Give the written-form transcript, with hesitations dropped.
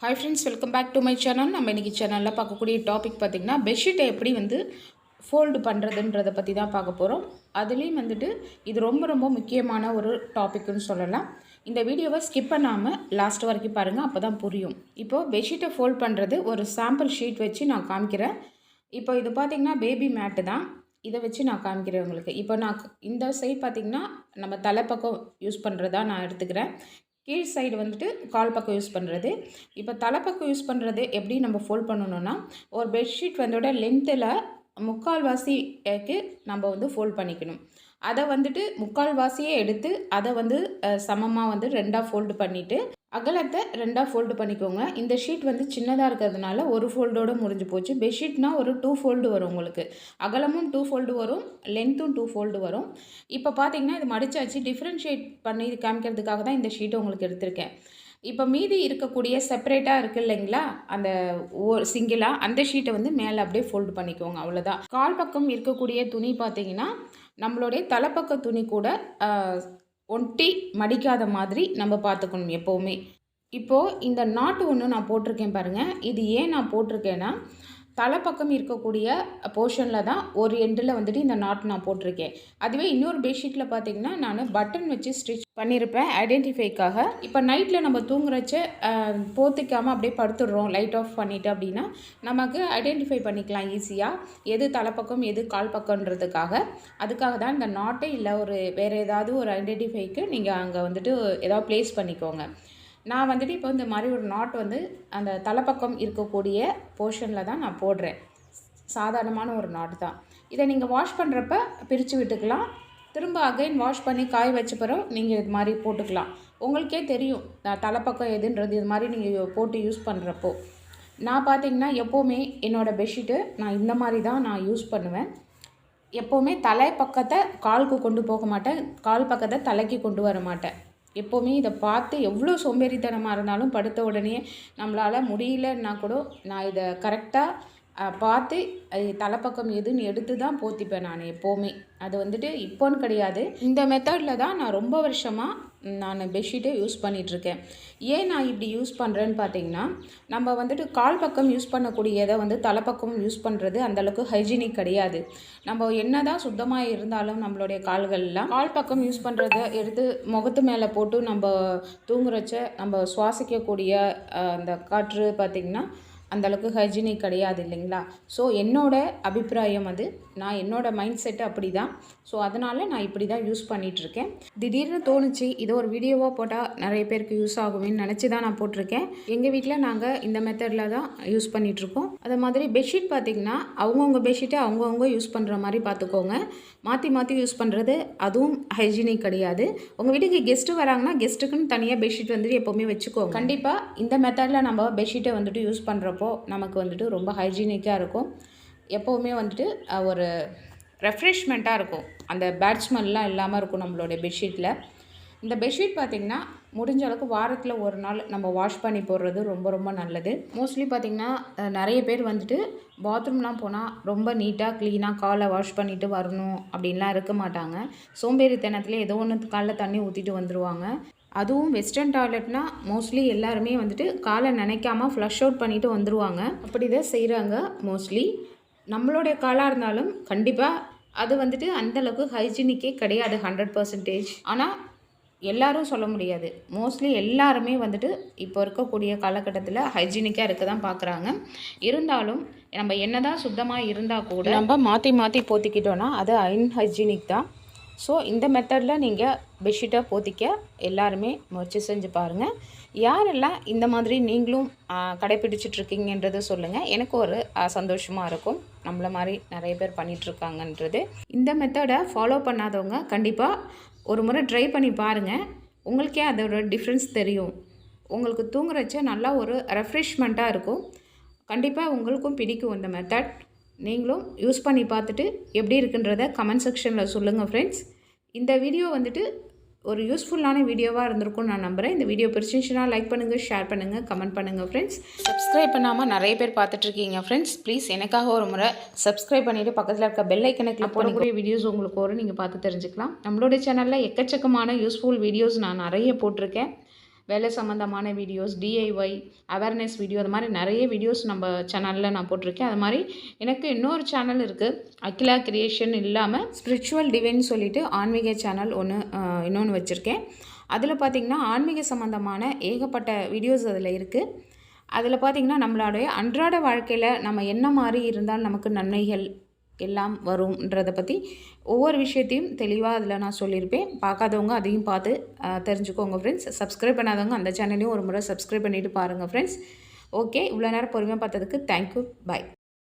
Hi friends, welcome back to my channel. நம்ம இன்றைக்கி சேனலில் பார்க்கக்கூடிய டாபிக் பார்த்திங்கன்னா பெட்ஷீட்டை எப்படி ஃபோல்டு பண்ணுறதுன்றதை பற்றி தான் பார்க்க போகிறோம். அதுலேயும் இது ரொம்ப ரொம்ப முக்கியமான ஒரு டாபிக்னு சொல்லலாம். இந்த வீடியோவை ஸ்கிப் பண்ணாமல் லாஸ்ட் வரைக்கும் பாருங்கள், அப்போ தான் புரியும். இப்போது பெட்ஷீட்டை ஃபோல்ட் பண்ணுறது ஒரு சாம்பிள் ஷீட் வச்சு நான் காமிக்கிறேன். இப்போ இது பார்த்திங்கன்னா பேபி மேட்டு தான். இதை வச்சு நான் காமிக்கிறேன் உங்களுக்கு. இப்போ நான் இந்த சைடு பார்த்திங்கன்னா நம்ம தலைப்பக்கம் யூஸ் பண்ணுறதா நான் எடுத்துக்கிறேன். கீழ் சைடு கால் பக்கம் யூஸ் பண்ணுறது. இப்போ தலைப்பக்கம் யூஸ் பண்ணுறது எப்படி நம்ம ஃபோல்ட் பண்ணணுன்னா, ஒரு பெட்ஷீட் லென்த்தில் முக்கால்வாசிக்கு நம்ம ஃபோல்ட் பண்ணிக்கணும். அதை முக்கால்வாசியே எடுத்து அதை சமமாக ரெண்டாக ஃபோல்டு பண்ணிவிட்டு அகலத்தை ரெண்டாக ஃபோல்டு பண்ணிக்கோங்க. இந்த ஷீட் சின்னதாக இருக்கிறதுனால ஒரு ஃபோல்டோடு முடிஞ்சு போச்சு. பெட்ஷீட்னால் ஒரு 2 ஃபோல்டு வரும் உங்களுக்கு. அகலமும் 2 ஃபோல்டு வரும், லென்த்தும் 2 ஃபோல்டு வரும். இப்போ பார்த்தீங்கன்னா இது மடிச்சாச்சு. டிஃப்ரென்ஷியேட் பண்ணி இது காமிக்கிறதுக்காக தான் இந்த ஷீட்டை உங்களுக்கு எடுத்திருக்கேன். இப்போ மீதி இருக்கக்கூடிய செப்பரேட்டாக இருக்குது இல்லைங்களா, அந்த சிங்கிளாக அந்த ஷீட்டை மேலே அப்படியே ஃபோல்டு பண்ணிக்கோங்க, அவ்வளோதான். கால் பக்கம் இருக்கக்கூடிய துணி பார்த்தீங்கன்னா நம்மளுடைய தலைப்பக்க துணி கூட ஒட்டி மடிக்காத மாதிரி நம்ம பார்த்துக்கணும் எப்போவுமே. இப்போது இந்த நாட்டு ஒன்று நான் போட்டிருக்கேன் பாருங்கள். இது ஏன் நான் போட்டிருக்கேன்னா, தலைப்பக்கம் இருக்கக்கூடிய போர்ஷனில் தான் ஒரு எண்டில் இந்த நாட் நான் போட்டிருக்கேன். அதுவே இன்னொரு பெட்ஷீட்டில் பார்த்திங்கன்னா நான் பட்டன் வச்சு ஸ்டிச் பண்ணியிருப்பேன் ஐடென்டிஃபைக்காக. இப்போ நைட்டில் நம்ம தூங்குறச்ச போத்திக்காமல் அப்படியே படுத்துடுறோம் லைட் ஆஃப் பண்ணிவிட்டு அப்படின்னா நமக்கு ஐடென்டிஃபை பண்ணிக்கலாம் ஈஸியாக, எது தலைப்பக்கம் எது கால் பக்கம்ன்றதுக்காக. அதுக்காக தான் இந்த நாட்டை இல்லை ஒரு வேறு ஏதாவது ஒரு ஐடென்டிஃபைக்கு நீங்கள் அங்கே ஏதாவது ப்ளேஸ் பண்ணிக்கோங்க. நான் இப்போ இந்த மாதிரி ஒரு நாட் அந்த தலைப்பக்கம் இருக்கக்கூடிய போர்ஷனில் தான் நான் போடுறேன். சாதாரணமான ஒரு நாட் தான். இதை நீங்கள் வாஷ் பண்ணுறப்ப பிரித்து விட்டுக்கலாம். திரும்ப அகைன் வாஷ் பண்ணி காய வச்ச பிறகு நீங்கள் இது மாதிரி போட்டுக்கலாம். உங்களுக்கே தெரியும் தலைப்பக்கம் எதுன்றது. இது மாதிரி நீங்கள் போட்டு யூஸ் பண்ணுறப்போ நான் பார்த்திங்கன்னா எப்போவுமே என்னோடய பெட்ஷீட்டு நான் இந்த மாதிரி தான் நான் யூஸ் பண்ணுவேன். எப்போவுமே தலை பக்கத்தை காலுக்கு கொண்டு போக மாட்டேன், கால் பக்கத்தை தலைக்கு கொண்டு வர மாட்டேன். எப்போவுமே இதை பார்த்து எவ்வளோ சோம்பேறித்தனமாக இருந்தாலும் படுத்த உடனே நம்மளால் முடியலன்னா கூட நான் இதை கரெக்டாக பார்த்து தலைப்பக்கம் எதுன்னு எடுத்து தான் போத்திப்பேன் நான் எப்போவுமே. அது இப்போன்னு கிடையாது, இந்த மெத்தடில் தான் நான் ரொம்ப வருஷமாக நான் பெட்ஷீட்டை யூஸ் பண்ணிகிட்ருக்கேன். ஏன் நான் இப்படி யூஸ் பண்ணுறேன்னு பார்த்தீங்கன்னா, நம்ம கால் பக்கம் யூஸ் பண்ணக்கூடியதை தலைப்பக்கம் யூஸ் பண்ணுறது அந்தளவுக்கு ஹைஜீனிக் கிடையாது. நம்ம என்ன தான் சுத்தமாக இருந்தாலும் நம்மளுடைய கால்கள்லாம் கால் பக்கம் யூஸ் பண்ணுறத எடுத்து முகத்து மேலே போட்டு நம்ம தூங்குறச்ச நம்ம சுவாசிக்கக்கூடிய அந்த காற்று பார்த்திங்கன்னா அந்தளவுக்கு ஹைஜீனிக் கிடையாது இல்லைங்களா. ஸோ என்னோடய அபிப்பிராயம் அது, நான் என்னோடய மைண்ட் செட்டு அப்படி தான். ஸோ அதனால் நான் இப்படி தான் யூஸ் பண்ணிகிட்ருக்கேன். திடீர்னு தோணுச்சு இதை ஒரு வீடியோவாக போட்டால் நிறைய பேருக்கு யூஸ் ஆகுமேன்னு நினச்சி தான் நான் போட்டிருக்கேன். எங்கள் வீட்டில் நாங்கள் இந்த மெத்தடில் தான் யூஸ் பண்ணிகிட்ருக்கோம். அது மாதிரி பெட்ஷீட் பார்த்திங்கன்னா அவங்கவுங்க பெட்ஷீட்டை அவங்கவுங்க யூஸ் பண்ணுற மாதிரி பார்த்துக்கோங்க. மாற்றி மாற்றி யூஸ் பண்ணுறது அதுவும் ஹைஜீனிக் கிடையாது. உங்கள் வீட்டுக்கு கெஸ்ட்டு வராங்கன்னா கெஸ்ட்டுக்குன்னு தனியாக பெட்ஷீட் எப்போவுமே வச்சுக்கோங்க. கண்டிப்பாக இந்த மெத்தடில் நம்ம பெட்ஷீட்டை யூஸ் பண்ணுறப்போ நமக்கு ரொம்ப ஹைஜீனிக்காக இருக்கும். எப்போவுமே ஒரு ரெஃப்ரெஷ்மெண்ட்டாக இருக்கும். அந்த பேட் ஸ்மெல்லாம் இல்லாமல் இருக்கும் நம்மளுடைய பெட்ஷீட்டில். இந்த பெட்ஷீட் பார்த்திங்கன்னா முடிஞ்ச அளவுக்கு வாரத்தில் ஒரு நாள் நம்ம வாஷ் பண்ணி போடுறது ரொம்ப ரொம்ப நல்லது. மோஸ்ட்லி பார்த்திங்கன்னா நிறைய பேர் பாத்ரூம்லாம் போனால் ரொம்ப நீட்டாக க்ளீனாக காலை வாஷ் பண்ணிவிட்டு வரணும் அப்படின்லாம் இருக்க மாட்டாங்க. சோம்பேறித்தனத்துலேயே ஏதோ ஒன்று காலைல தண்ணி ஊற்றிட்டு வந்துடுவாங்க. அதுவும் வெஸ்டர்ன் டாய்லெட்னால் மோஸ்ட்லி எல்லாருமே காலை நினைக்காமல் ஃப்ளஷ் அவுட் பண்ணிவிட்டு வந்துடுவாங்க. அப்படி தான் செய்கிறாங்க மோஸ்ட்லி. நம்மளுடைய காலாக இருந்தாலும் கண்டிப்பாக அது அந்தளவுக்கு ஹைஜீனிக்கே கிடையாது 100%. ஆனால் எல்லாரும் சொல்ல முடியாது. மோஸ்ட்லி எல்லாருமே இப்போ இருக்கக்கூடிய காலகட்டத்தில் ஹைஜீனிக்காக இருக்க தான் பார்க்குறாங்க. இருந்தாலும் நம்ம என்ன தான் சுத்தமாக இருந்தால் கூட நம்ம மாற்றி மாற்றி போத்திக்கிட்டோன்னா அது அன்ஹைஜீனிக் தான். ஸோ இந்த மெத்தடில் நீங்கள் பெட்ஷீட்டை போத்திக்க எல்லாருமே முயற்சி செஞ்சு பாருங்கள். யாரெல்லாம் இந்த மாதிரி நீங்களும் கடைப்பிடிச்சிட்ருக்கீங்கன்றது சொல்லுங்கள். எனக்கு ஒரு சந்தோஷமாக இருக்கும். நம்மள மாதிரி நிறைய பேர் பண்ணிகிட்ருக்காங்கன்றது. இந்த மெத்தடை ஃபாலோ பண்ணாதவங்க கண்டிப்பாக ஒரு முறை ட்ரை பண்ணி பாருங்கள். உங்களுக்கே அதோட டிஃப்ரென்ஸ் தெரியும். உங்களுக்கு தூங்குறச்ச நல்லா ஒரு ரெஃப்ரெஷ்மெண்ட்டாக இருக்கும். கண்டிப்பாக உங்களுக்கும் பிடிக்கும் இந்த மெத்தட். நீங்களும் யூஸ் பண்ணி பார்த்துட்டு எப்படி இருக்குன்றத கமெண்ட் செக்ஷனில் சொல்லுங்கள் ஃப்ரெண்ட்ஸ். இந்த வீடியோ ஒரு யூஸ்ஃபுல்லான வீடியோவாக இருந்திருக்கும்னு நான் நம்புகிறேன். இந்த வீடியோ பிடிச்சிருந்துச்சுன்னா லைக் பண்ணுங்கள், ஷேர் பண்ணுங்கள், கமெண்ட் பண்ணுங்கள் ஃப்ரெண்ட்ஸ். சப்ஸ்கிரைப் பண்ணாமல் நிறைய பேர் பார்த்துட்ருக்கீங்க ஃப்ரெண்ட்ஸ். ப்ளீஸ் எனக்காக ஒரு முறை சப்ஸ்கிரைப் பண்ணிவிட்டு பக்கத்தில் இருக்க பெல் ஐக்கனை கிளிக் பண்ணக்கூடிய வீடியோஸ் உங்களுக்கு நீங்கள் பார்த்து தெரிஞ்சுக்கலாம். நம்மளுடைய சேனலில் எக்கச்சக்கமான யூஸ்ஃபுல் வீடியோஸ் நான் நிறைய போட்டிருக்கேன். வேலை சம்மந்தமான வீடியோஸ், டிஐஒய், அவேர்னஸ் வீடியோ, அது மாதிரி நிறைய வீடியோஸ் நம்ம சேனலில் நான் போட்டிருக்கேன். அது மாதிரி எனக்கு இன்னொரு சேனல் இருக்குது, அகிலா கிரியேஷன் இல்லாமல் ஸ்பிரிச்சுவல் டிவைன்னு சொல்லிட்டு ஆன்மீக சேனல் இன்னொன்று வச்சுருக்கேன். அதில் பார்த்திங்கன்னா ஆன்மீக சம்மந்தமான ஏகப்பட்ட வீடியோஸ் அதில் இருக்குது. அதில் பார்த்திங்கன்னா நம்மளுடைய அன்றாட வாழ்க்கையில் நம்ம என்ன மாதிரி இருந்தால் நமக்கு நன்மைகள் எல்லாம் வரும்ன்றதை பற்றி ஒவ்வொரு விஷயத்தையும் தெளிவாக அதில் நான் சொல்லியிருப்பேன். பார்க்காதவங்க அதையும் பார்த்து தெரிஞ்சுக்கோங்க ஃப்ரெண்ட்ஸ். சப்ஸ்கிரைப் பண்ணாதவங்க அந்த சேனலையும் ஒரு முறை சப்ஸ்கிரைப் பண்ணிவிட்டு பாருங்கள் ஃப்ரெண்ட்ஸ். ஓகே, இவ்வளோ நேரம் பொறுமையாக பார்த்ததுக்கு தேங்க்யூ. பாய்.